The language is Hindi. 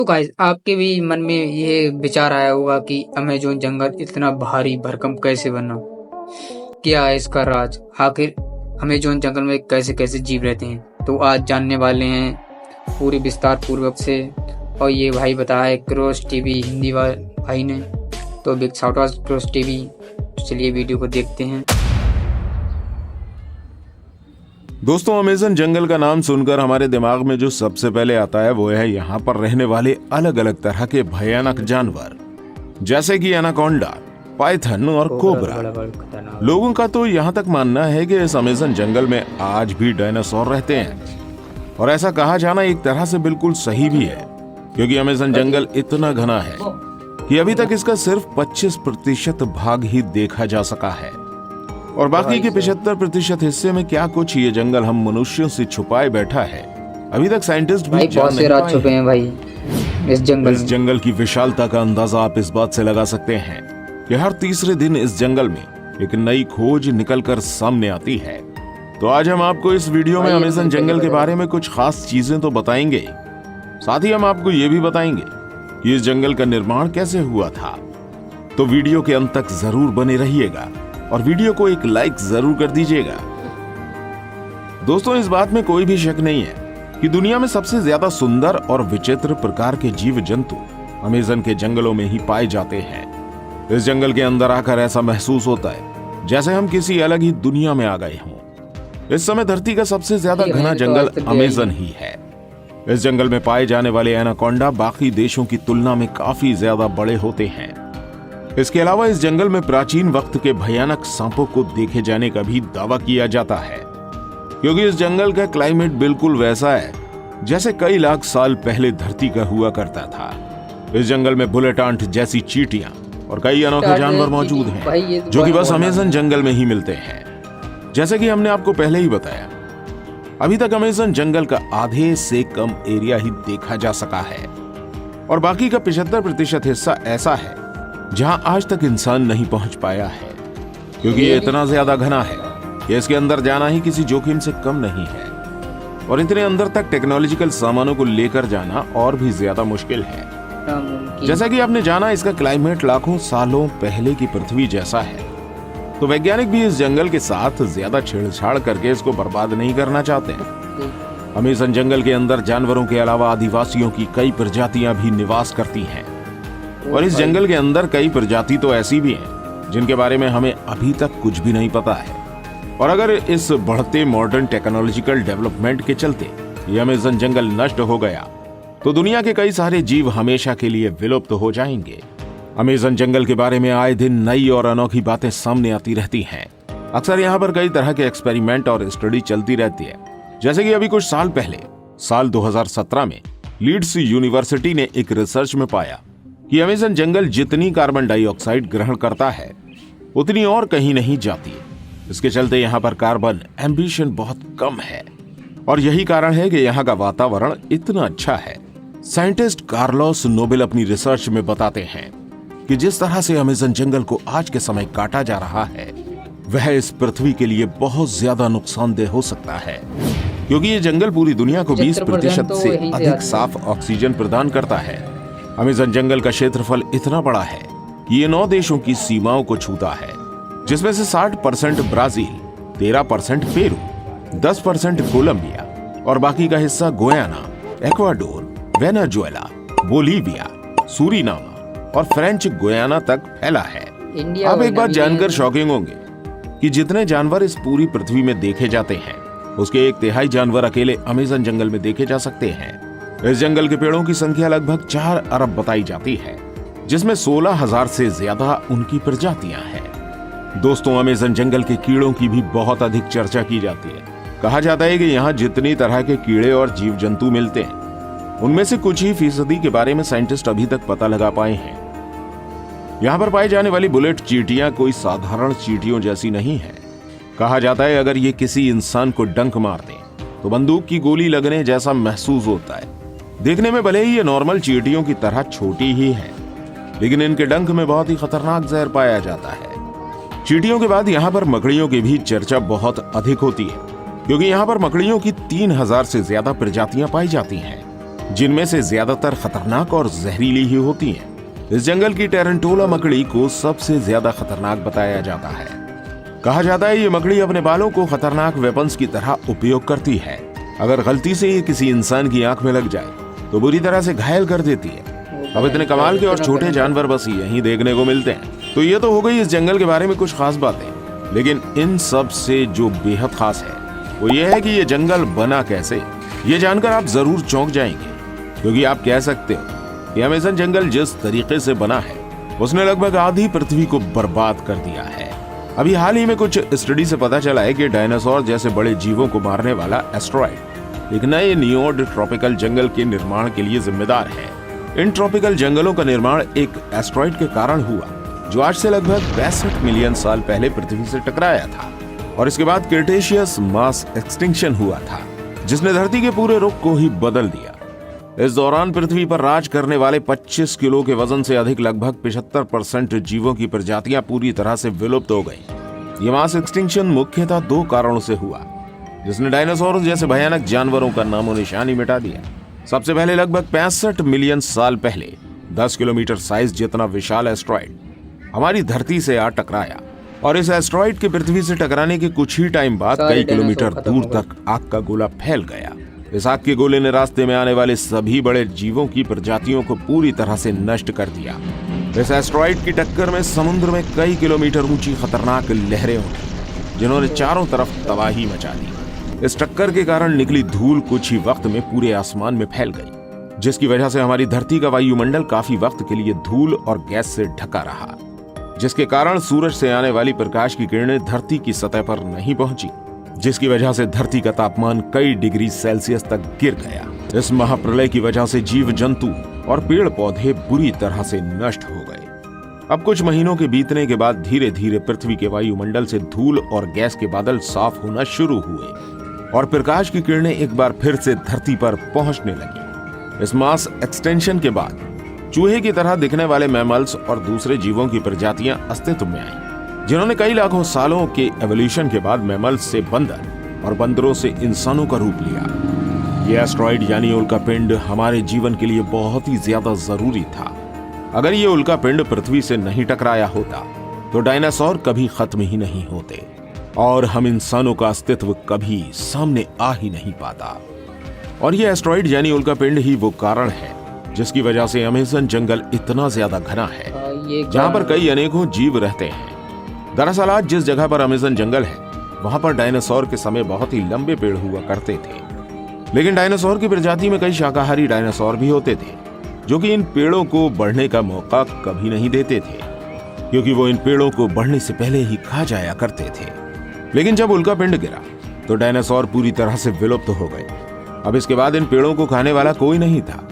तो गाइस आपके भी मन में ये विचार आया होगा कि अमेज़न जंगल इतना भारी भरकम कैसे बना, क्या है इसका राज, आखिर अमेज़न जंगल में कैसे कैसे जीव रहते हैं। तो आज जानने वाले हैं पूरे विस्तार पूर्वक से। और ये भाई बताया है क्रॉस टीवी हिंदी भाई ने, तो big shout out cross TV. चलिए वीडियो को देखते हैं। दोस्तों, अमेज़न जंगल का नाम सुनकर हमारे दिमाग में जो सबसे पहले आता है वो है यहाँ पर रहने वाले अलग अलग तरह के भयानक जानवर, जैसे कि एनाकोंडा, पाइथन और कोबरा। लोगों का तो यहाँ तक मानना है कि इस अमेज़न जंगल में आज भी डायनासोर रहते हैं। और ऐसा कहा जाना एक तरह से बिल्कुल सही भी है, क्योंकि अमेज़न जंगल इतना घना है कि अभी तक इसका सिर्फ 25% भाग ही देखा जा सका है। और बाकी के 75% हिस्से में क्या कुछ ये जंगल हम मनुष्यों से छुपाए बैठा है, अभी तक साइंटिस्ट भी जान नहीं पाए छुपे हैं भाई इस जंगल की विशालता का अंदाजा आप इस बात से लगा सकते हैं कि हर तीसरे दिन इस जंगल में एक नई खोज निकलकर सामने आती है। तो आज हम आपको इस वीडियो में अमेज़न जंगल के बारे में कुछ खास चीजें तो बताएंगे, साथ ही हम आपको ये भी बताएंगे कि इस जंगल का निर्माण कैसे हुआ था। तो वीडियो के अंत तक जरूर बने रहिएगा और वीडियो को एक लाइक जरूर कर दीजिएगा। दोस्तों, इस बात में कोई भी शक नहीं है कि दुनिया में सबसे ज्यादा सुंदर और विचित्र प्रकार के जीव जंतु अमेज़न के जंगलों में ही पाए जाते हैं। इस जंगल के अंदर आकर ऐसा महसूस होता है जैसे हम किसी अलग ही दुनिया में आ गए हों। इस समय धरती का सबसे ज्यादा घना जंगल अमेज़न ही है। इस जंगल में पाए जाने वाले एनाकोंडा बाकी देशों की तुलना में काफी ज्यादा बड़े होते हैं। इसके अलावा इस जंगल में प्राचीन वक्त के भयानक सांपों को देखे जाने का भी दावा किया जाता है, क्योंकि इस जंगल का क्लाइमेट बिल्कुल वैसा है जैसे कई लाख साल पहले धरती का हुआ करता था। इस जंगल में बुलेट आंट जैसी चींटियां और कई अनोखे जानवर मौजूद हैं, जो कि बस अमेज़न जंगल में ही मिलते हैं। जैसे कि हमने आपको पहले ही बताया, अभी तक अमेज़न जंगल का आधे से कम एरिया ही देखा जा सका है और बाकी का 75% हिस्सा ऐसा है जहां आज तक इंसान नहीं पहुंच पाया है, क्योंकि ये इतना ज्यादा घना है कि इसके अंदर जाना ही किसी जोखिम से कम नहीं है। और इतने अंदर तक टेक्नोलॉजिकल सामानों को लेकर जाना और भी ज्यादा मुश्किल है। जैसा कि आपने जाना, इसका क्लाइमेट लाखों सालों पहले की पृथ्वी जैसा है, तो वैज्ञानिक भी इस जंगल के साथ ज्यादा छेड़छाड़ करके इसको बर्बाद नहीं करना चाहते हैं। अमेज़न जंगल के अंदर जानवरों के अलावा आदिवासियों की कई प्रजातियां भी निवास करती हैं। और इस जंगल के अंदर कई प्रजाति तो ऐसी भी हैं जिनके बारे में हमें अभी तक कुछ भी नहीं पता है। और अगर इस बढ़ते मॉडर्न टेक्नोलॉजिकल डेवलपमेंट के चलते ये अमेज़न जंगल नष्ट हो गया तो दुनिया के कई सारे जीव हमेशा के लिए विलुप्त हो जाएंगे। अमेज़न जंगल के बारे में आए दिन नई और अनोखी बातें सामने आती रहती हैं। अक्सर यहाँ पर कई तरह के एक्सपेरिमेंट और स्टडी चलती रहती है। जैसे कि अभी कुछ साल पहले, साल 2017 में लीड्स यूनिवर्सिटी ने एक रिसर्च में पाया कि अमेज़न जंगल जितनी कार्बन डाइऑक्साइड ग्रहण करता है उतनी और कहीं नहीं जाती। इसके चलते यहाँ पर कार्बन एम्बिशन बहुत कम है और यही कारण है कि यहाँ का वातावरण इतना अच्छा है। साइंटिस्ट कार्लोस नोबेल अपनी रिसर्च में बताते हैं कि जिस तरह से अमेज़न जंगल को आज के समय काटा जा रहा है वह इस पृथ्वी के लिए बहुत ज्यादा नुकसानदेह हो सकता है, क्योंकि ये जंगल पूरी दुनिया को 20% से अधिक साफ ऑक्सीजन प्रदान करता है। अमेज़न जंगल का क्षेत्रफल इतना बड़ा है कि ये 9 देशों की सीमाओं को छूता है, जिसमें से 60% ब्राजील, 13% पेरू, 10% कोलंबिया और बाकी का हिस्सा Guyana, Ecuador, Venezuela, Bolivia, Suriname और फ्रेंच गुयाना तक फैला है। आप एक बात जानकर शॉकिंग होंगे कि जितने जानवर इस पूरी पृथ्वी में देखे जाते हैं उसके 1/3 जानवर अकेले अमेज़न जंगल में देखे जा सकते हैं। इस जंगल के पेड़ों की संख्या लगभग 4 अरब बताई जाती है, जिसमें 16,000 से ज्यादा उनकी प्रजातियां हैं। दोस्तों, अमेज़न जंगल के कीड़ों की भी बहुत अधिक चर्चा की जाती है। कहा जाता है कि यहाँ जितनी तरह के कीड़े और जीव जंतु मिलते हैं उनमें से कुछ ही फीसदी के बारे में साइंटिस्ट अभी तक पता लगा पाए हैं। यहाँ पर पाई जाने वाली बुलेट चींटियां कोई साधारण चींटियों जैसी नहीं है। कहा जाता है अगर ये किसी इंसान को डंक मार दे तो बंदूक की गोली लगने जैसा महसूस होता है। देखने में भले ही ये नॉर्मल चींटियों की तरह छोटी ही है, लेकिन इनके डंक में बहुत ही खतरनाक जहर पाया जाता है। चींटियों के बाद यहाँ पर मकड़ियों की भी चर्चा बहुत अधिक होती है, क्योंकि यहाँ पर मकड़ियों की 3000 से ज्यादा प्रजातियां पाई जाती हैं। जिनमें से ज्यादातर खतरनाक और जहरीली ही होती हैं। इस जंगल की टेरेंटोला मकड़ी को सबसे ज्यादा खतरनाक बताया जाता है। कहा जाता है ये मकड़ी अपने बालों को खतरनाक वेपन्स की तरह उपयोग करती है। अगर गलती से ये किसी इंसान की आंख में लग जाए तो बुरी तरह से घायल कर देती है। अब इतने कमाल के और छोटे जानवर बस यहीं देखने को मिलते हैं। तो ये तो हो गई इस जंगल के बारे में कुछ खास बातें, लेकिन इन सब से जो बेहद खास है वो ये है कि ये जंगल बना कैसे। ये जानकर आप जरूर चौंक जाएंगे, क्योंकि आप कह सकते हो कि अमेज़न जंगल जिस तरीके से बना है उसने लगभग आधी पृथ्वी को बर्बाद कर दिया है। अभी हाल ही में कुछ स्टडी से पता चला है कि डायनासोर जैसे बड़े जीवों को मारने वाला एस्टेरॉयड एक नए नियोड ट्रॉपिकल जंगल के निर्माण के लिए जिम्मेदार है। इन ट्रॉपिकल जंगलों का निर्माण एक एस्टेरॉयड के कारण हुआ जो आज से लगभग 65 मिलियन साल पहले पृथ्वी से टकराया था, और इसके बाद क्रिटेशियस मास एक्सटिंक्शन हुआ था जिसने धरती के पूरे रुख को ही बदल दिया। इस दौरान पृथ्वी पर राज करने वाले 25 किलो के वजन से अधिक लगभग 75% जीवों की प्रजातियां पूरी तरह से विलुप्त हो गई। ये मास एक्सटिंक्शन मुख्यतः 2 कारणों से हुआ जिसने डायनासोर जैसे भयानक जानवरों का नामो निशानी मिटा दिया। सबसे पहले लगभग 65 मिलियन साल पहले 10 किलोमीटर साइज जितना विशाल एस्टेरॉयड हमारी धरती से आ टकराया, और इस एस्टेरॉयड के पृथ्वी से टकराने के कुछ ही टाइम बाद कई किलोमीटर दूर तक आग का गोला फैल गया। इस आग के गोले ने रास्ते में आने वाले सभी बड़े जीवों की प्रजातियों को पूरी तरह से नष्ट कर दिया। इस एस्टेरॉयड की टक्कर में समुद्र में कई किलोमीटर ऊंची खतरनाक लहरें उठी जिन्होंने चारों तरफ तबाही मचा दी। इस टक्कर के कारण निकली धूल कुछ ही वक्त में पूरे आसमान में फैल गई, जिसकी वजह से हमारी धरती का वायुमंडल काफी वक्त के लिए धूल और गैस से ढका रहा, जिसके कारण सूरज से आने वाली प्रकाश की किरणें धरती की सतह पर नहीं पहुंची, जिसकी वजह से धरती का तापमान कई डिग्री सेल्सियस तक गिर गया। इस महाप्रलय की वजह से जीव जंतु और पेड़ पौधे बुरी तरह से नष्ट हो गए। अब कुछ महीनों के बीतने के बाद धीरे धीरे पृथ्वी के वायुमंडल से धूल और गैस के बादल साफ होना शुरू हुए और प्रकाश की किरणें एक बार फिर से धरती पर पहुंचने लगी। इस मास एक्सटेंशन के बाद चूहे की तरह दिखने वाले मैमल्स और दूसरे जीवों की प्रजातियां अस्तित्व में आई, जिन्होंने कई लाखों सालों के एवोल्यूशन के बाद मैमल्स से बंदर और बंदरों से इंसानों का रूप लिया। ये एस्टेरॉयड यानी उल्कापिंड हमारे जीवन के लिए बहुत ही ज्यादा जरूरी था। अगर ये उल्कापिंड पृथ्वी से नहीं टकराया होता तो डायनासोर कभी खत्म ही नहीं होते और हम इंसानों का अस्तित्व कभी सामने आ ही नहीं पाता। और ये एस्टेरॉयड यानी उल्कापिंड ही वो कारण है जिसकी वजह से अमेज़न जंगल इतना ज्यादा घना है जहां पर कई अनेकों जीव रहते हैं। दरअसल आज जिस जगह पर अमेज़न जंगल है वहां पर डायनासोर के समय बहुत ही लंबे पेड़ हुआ करते थे, लेकिन डायनासोर की प्रजाति में कई शाकाहारी डायनासोर भी होते थे जो कि इन पेड़ों को बढ़ने का मौका कभी नहीं देते थे, क्योंकि वो इन पेड़ों को बढ़ने से पहले ही खा जाया करते थे। लेकिन जब उल्कापिंड गिरा तो डायनासोर पूरी तरह से विलुप्त हो गए। अब इसके बाद इन पेड़ों को खाने वाला कोई नहीं था,